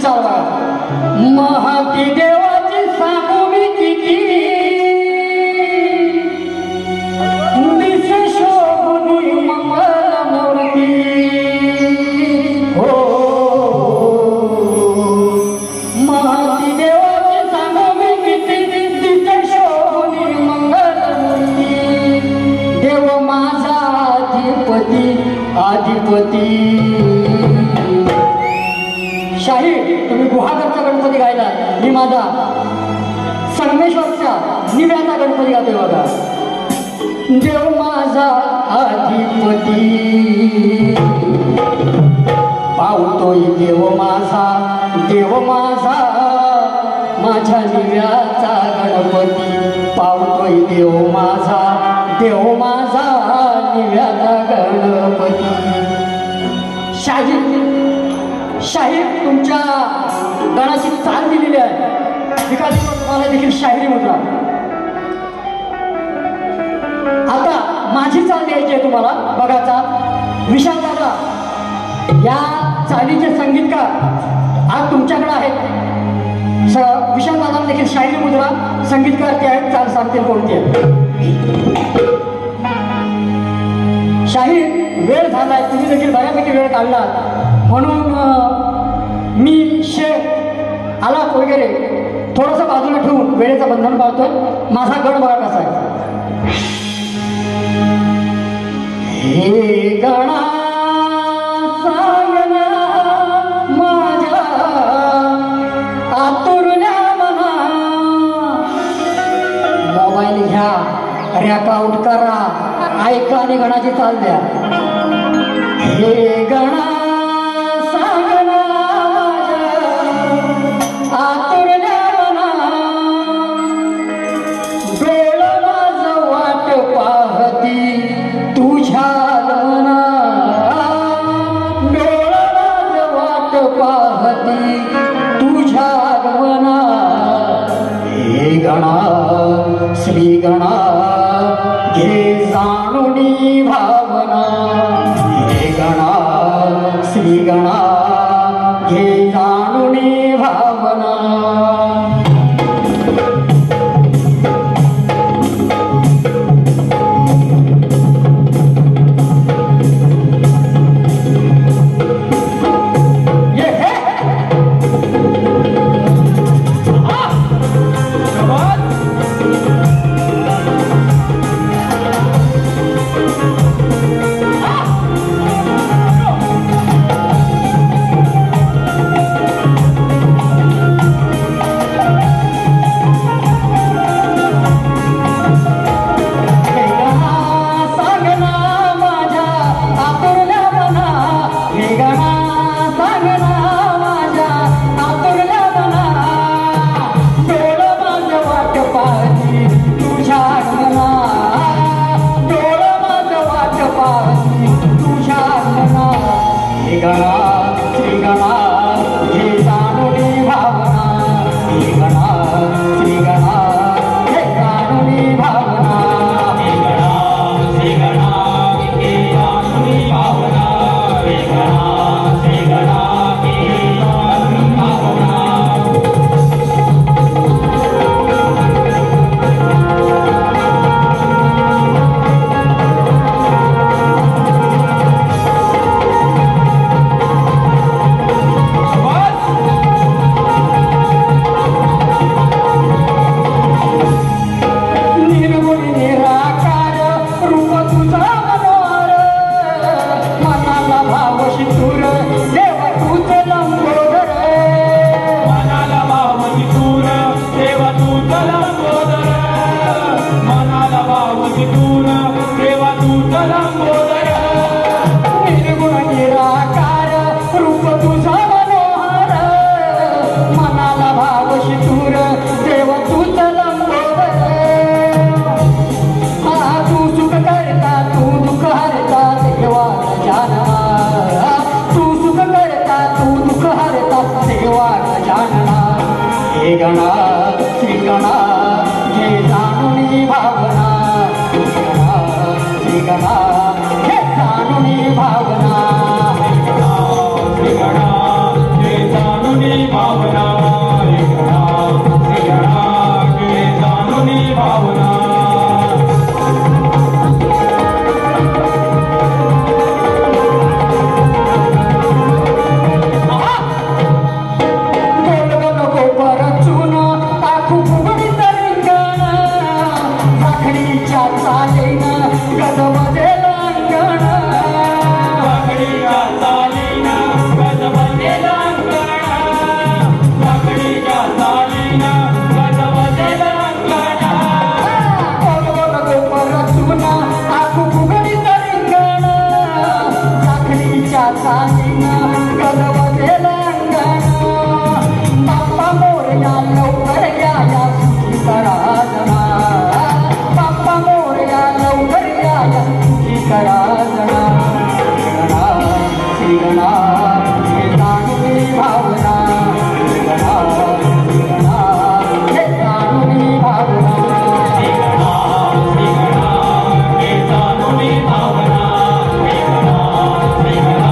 चाल बघा महाती देवाची सांगू मी किती दिसे शोभुनी मंगल मूर्ती हो महाती देवाची सांगू मी किती दिसे शोभुनी मंगल मूर्ती देव माझा अधिपती शाही तुम्ही गुहागरचा गणपती गायला मी माझा संगमेश्वरचा निव्याचा गणपती गातोय बघा देव माझा अधिपती पावतोय देव माझा माझ्या निव्याचा गणपती पावतोय देव माझा निव्याचा गणपती शाहीर तुमच्या गणाची चाल दिलेली आहे विकास तुम्हाला देखील शाहिरी मुद्रा आता माझी चाल द्यायची आहे तुम्हाला बघा चाल विशाल दादा या चालीचे संगीतकार आज तुमच्याकडे आहेत विशाल दादा देखील शाहिरी मुद्रा संगीतकार ते आहेत चाल सांगतील कोणती आहे शाहीर वेळ झालाय तुम्ही देखील बऱ्यापैकी वेळ काढला म्हणून मी शेख आलाप वगैरे थोडंसं बाजूला ठेवून वेळेचं बंधन पाळतोय माझा गण बघा कसा आहे हे गणा माझ्या आतुरल्या मना मोबाईल घ्या रॅकआउट करा ऐका आणि गणाची चाल द्या हे गणा श्री गणा घे जाणुनी भावना हे गणा श्री गणा